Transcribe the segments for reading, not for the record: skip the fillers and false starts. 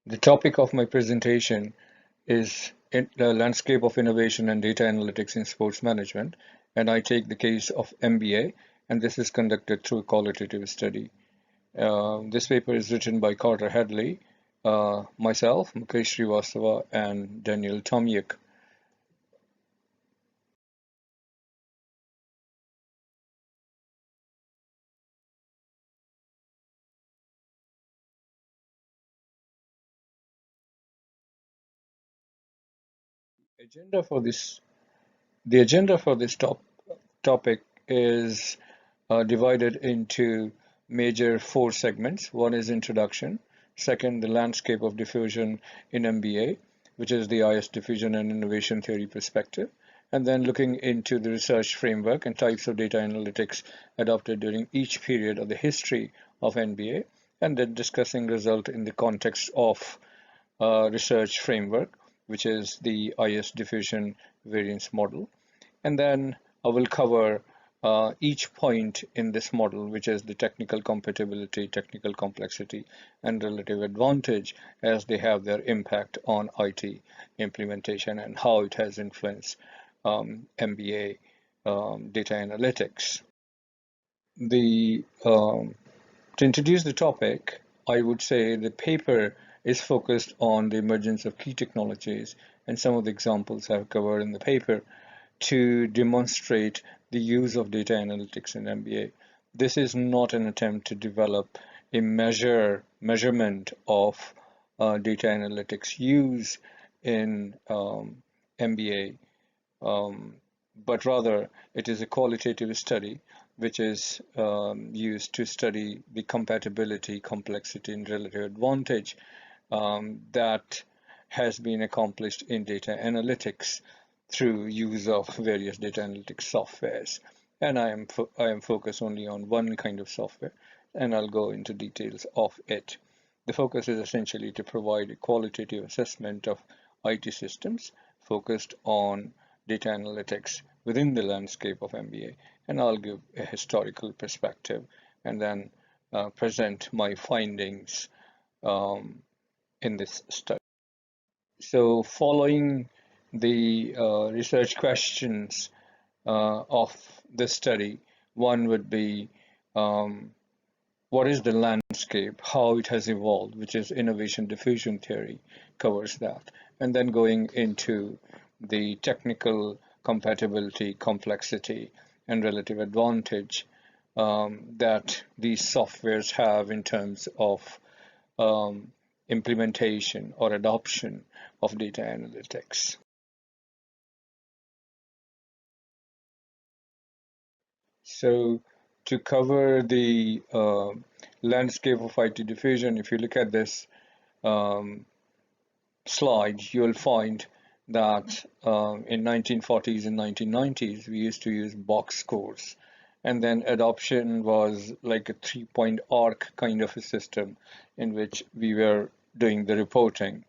The topic of my presentation is the landscape of innovation and data analytics in sports management, and I take the case of MBA, and this is conducted through a qualitative study. This paper is written by HEADLEY, myself, Mukesh SRIVASTAVA, and TOMIUK. Agenda for this, the agenda for this topic is divided into major four segments. One is introduction. Second, the landscape of diffusion in MBA, which is the IS diffusion and innovation theory perspective. And then looking into the research framework and types of data analytics adopted during each period of the history of NBA. And then discussing result in the context of research framework, which is the IS diffusion variance model. And then I will cover each point in this model, which is the technical compatibility, technical complexity, and relative advantage as they have their impact on IT implementation and how it has influenced MBA data analytics. To introduce the topic, I would say the paper is focused on the emergence of key technologies, and some of the examples I've covered in the paper to demonstrate the use of data analytics in MBA. This is not an attempt to develop a measurement of data analytics use in MBA, but rather it is a qualitative study which is used to study the compatibility, complexity, and relative advantage that has been accomplished in data analytics through use of various data analytics softwares. And I am focused only on one kind of software, and I'll go into details of it. The focus is essentially to provide a qualitative assessment of IT systems focused on data analytics within the landscape of MBA, and I'll give a historical perspective and then present my findings in this study. So following the research questions of this study, one would be what is the landscape, how it has evolved, which is innovation diffusion theory covers that, and then going into the technical compatibility, complexity, and relative advantage that these softwares have in terms of implementation or adoption of data analytics. So to cover the landscape of IT diffusion, if you look at this slide, you'll find that in 1940s and 1990s, we used to use box scores. And then adoption was like a 3-point arc kind of a system in which we were doing the reporting.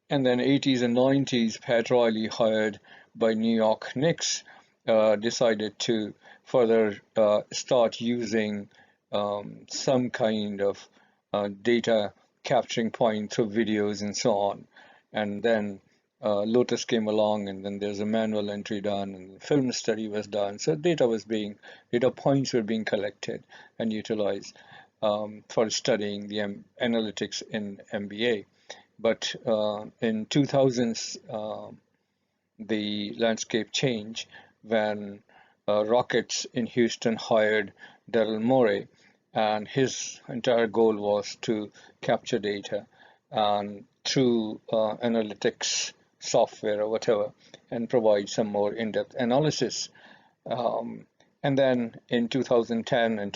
And then 80s and 90s, Pat Riley, hired by New York Knicks, decided to further start using some kind of data capturing point through videos and so on. And then Lotus came along, and then there's a manual entry done, and film study was done. So data points were being collected and utilized for studying the analytics in MBA. But in 2000s, the landscape changed when Rockets in Houston hired Daryl Morey, and his entire goal was to capture data and through analytics software or whatever, and provide some more in-depth analysis. And then in 2010 and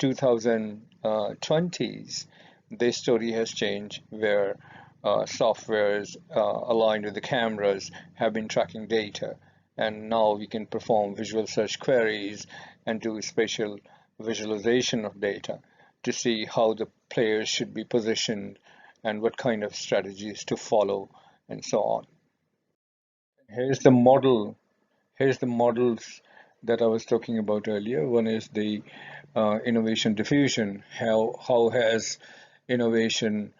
2020s, this story has changed where softwares aligned with the cameras have been tracking data, and now we can perform visual search queries and do spatial visualization of data to see how the players should be positioned and what kind of strategies to follow and so on. Here's the model. Here's the models that I was talking about earlier. One is the innovation diffusion. How has innovation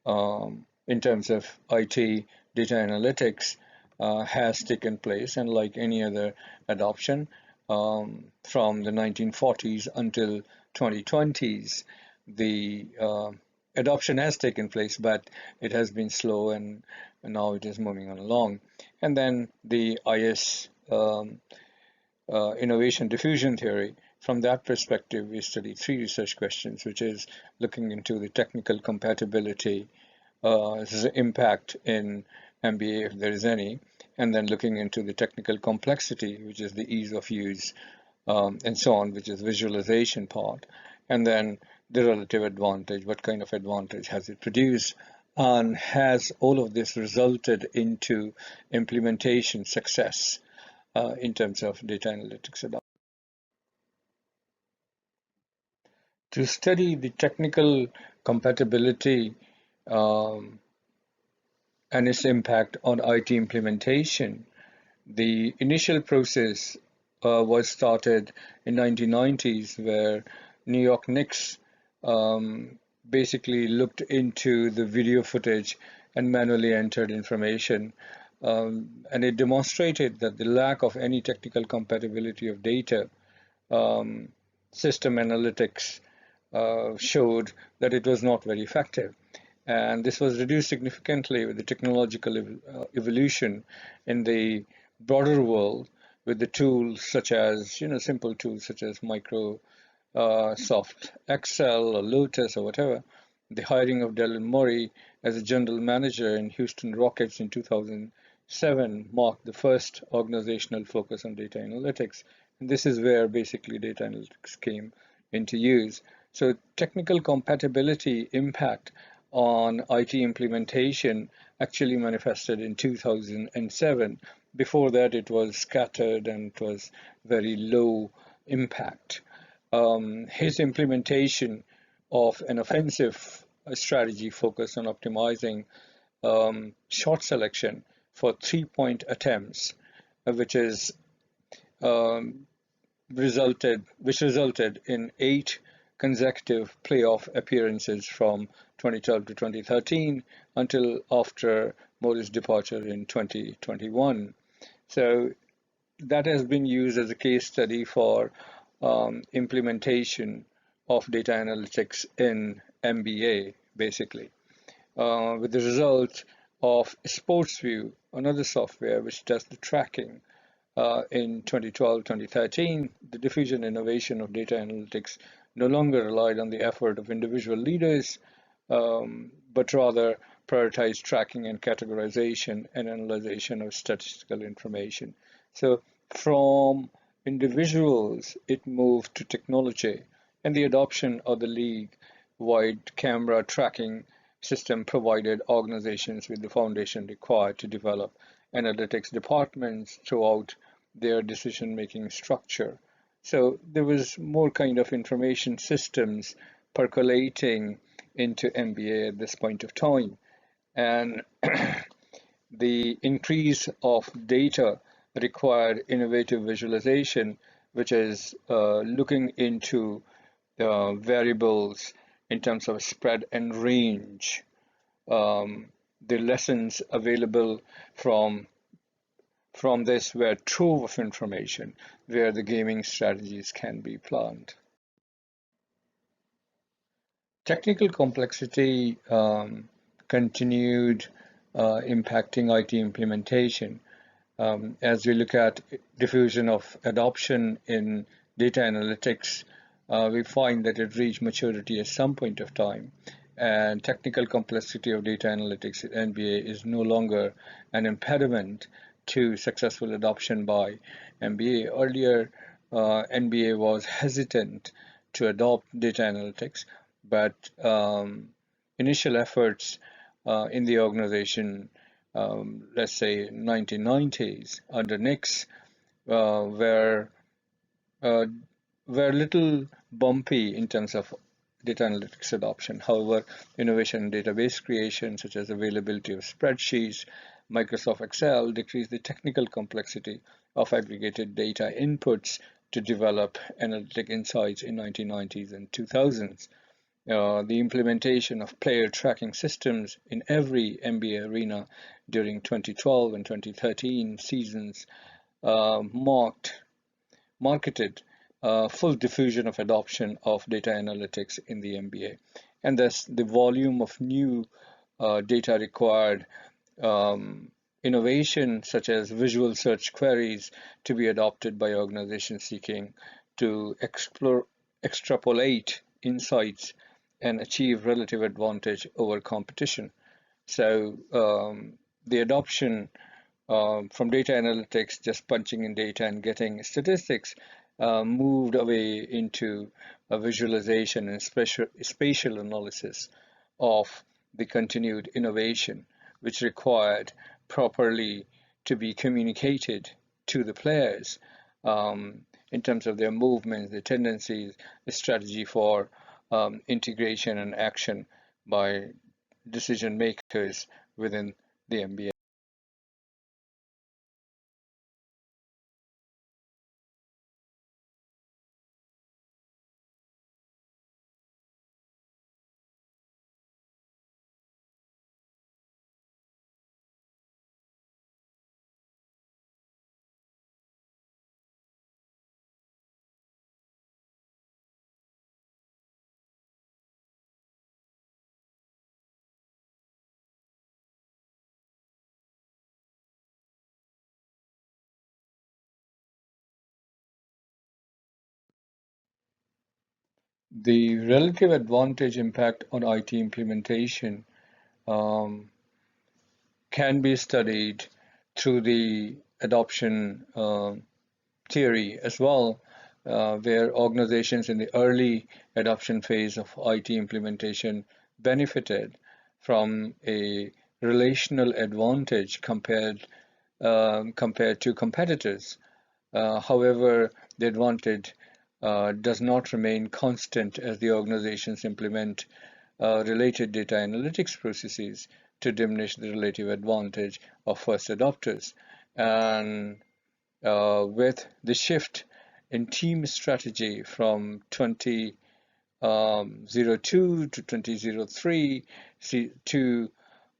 in terms of IT data analytics has taken place, and like any other adoption from the 1940s until 2020s, the adoption has taken place, but it has been slow, and now it is moving on along. And then the IS innovation diffusion theory. From that perspective, we study three research questions, which is looking into the technical compatibility, impact in MBA, if there is any, and then looking into the technical complexity, which is the ease of use, and so on, which is visualization part, and then the relative advantage, what kind of advantage has it produced, and has all of this resulted into implementation success in terms of data analytics adoption. To study the technical compatibility um, and its impact on IT implementation, the initial process was started in 1990s, where New York Knicks basically looked into the video footage and manually entered information. And it demonstrated that the lack of any technical compatibility of data system analytics showed that it was not very effective. And this was reduced significantly with the technological evolution in the broader world, with the tools such as, simple tools such as Microsoft Excel or Lotus or whatever. The hiring of Dylan Murray as a general manager in Houston Rockets in 2007 marked the first organizational focus on data analytics. And this is where basically data analytics came into use. So technical compatibility impact on IT implementation actually manifested in 2007. Before that, it was scattered and it was very low impact. His implementation of an offensive strategy focused on optimizing shot selection for three-point attempts, which is resulted in 8 consecutive playoff appearances from 2012 to 2013 until after Murray's departure in 2021. So that has been used as a case study for implementation of data analytics in MBA, basically, with the result of SportsView, another software which does the tracking. In 2012-2013, the diffusion innovation of data analytics no longer relied on the effort of individual leaders, but rather prioritized tracking and categorization and analyzation of statistical information. So from individuals, it moved to technology, and the adoption of the league-wide camera tracking system provided organizations with the foundation required to develop analytics departments throughout their decision-making structure. So there was more kind of information systems percolating into MBA at this point of time. And the increase of data required innovative visualization, which is looking into variables in terms of spread and range. The lessons available from this were trove of information where the gaming strategies can be planned. Technical complexity continued impacting IT implementation. As we look at diffusion of adoption in data analytics, we find that it reached maturity at some point of time, and technical complexity of data analytics at NBA is no longer an impediment to successful adoption by MBA. Earlier, NBA was hesitant to adopt data analytics, but initial efforts in the organization, let's say 1990s under Nix, were little bumpy in terms of data analytics adoption. However, innovation in database creation, such as availability of spreadsheets, Microsoft Excel, decreased the technical complexity of aggregated data inputs to develop analytic insights in 1990s and 2000s. the implementation of player tracking systems in every NBA arena during 2012 and 2013 seasons marketed full diffusion of adoption of data analytics in the NBA, and thus the volume of new data required, um, innovation such as visual search queries to be adopted by organizations seeking to extrapolate insights and achieve relative advantage over competition. So the adoption from data analytics, just punching in data and getting statistics, moved away into a visualization and spatial analysis of the continued innovation, which required properly to be communicated to the players in terms of their movements, their tendencies, the strategy for integration and action by decision makers within the MBA. The relative advantage impact on IT implementation um, can be studied through the adoption theory as well, where organizations in the early adoption phase of IT implementation benefited from a relational advantage compared to competitors. However, the advantage does not remain constant as the organizations implement related data analytics processes to diminish the relative advantage of first adopters. And with the shift in team strategy from 2002 to 2003 to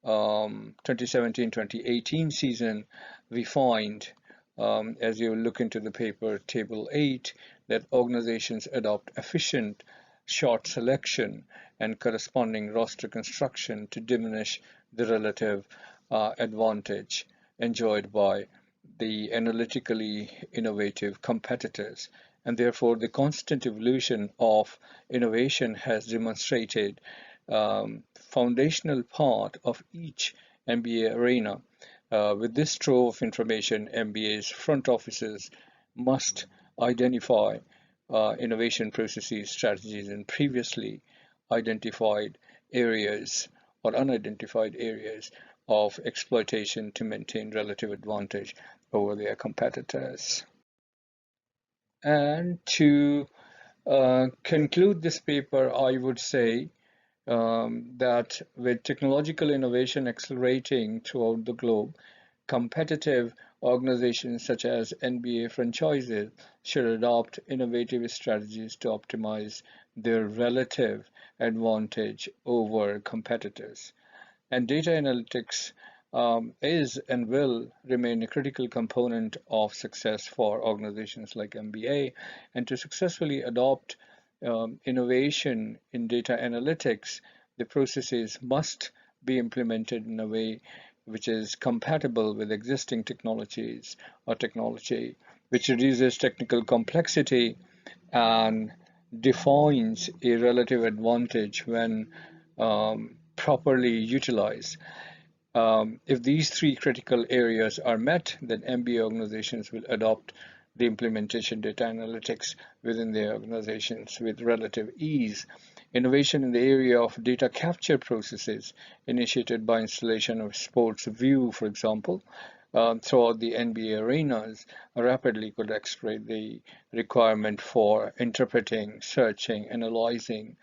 2017-2018 season, we find, as you look into the paper, Table 8, that organizations adopt efficient short selection and corresponding roster construction to diminish the relative advantage enjoyed by the analytically innovative competitors. And therefore, the constant evolution of innovation has demonstrated foundational part of each MBA arena. With this trove of information, MBA's front offices must identify innovation processes, strategies, and previously identified areas or unidentified areas of exploitation to maintain relative advantage over their competitors. And to conclude this paper, I would say that with technological innovation accelerating throughout the globe, competitive organizations such as NBA franchises should adopt innovative strategies to optimize their relative advantage over competitors. And data analytics is and will remain a critical component of success for organizations like MBA. And to successfully adopt innovation in data analytics, the processes must be implemented in a way which is compatible with existing technologies or technology, which reduces technical complexity and defines a relative advantage when properly utilized. If these three critical areas are met, then MBA organizations will adopt the implementation data analytics within their organizations with relative ease. Innovation in the area of data capture processes initiated by installation of Sports View, for example, throughout the NBA arenas rapidly could accelerate the requirement for interpreting, searching, analyzing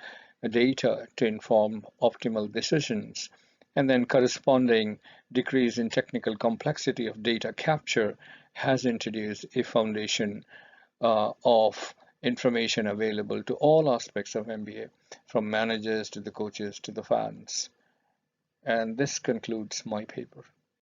data to inform optimal decisions. And then corresponding decrease in technical complexity of data capture has introduced a foundation of information available to all aspects of MBA, from managers to the coaches to the fans. And this concludes my paper.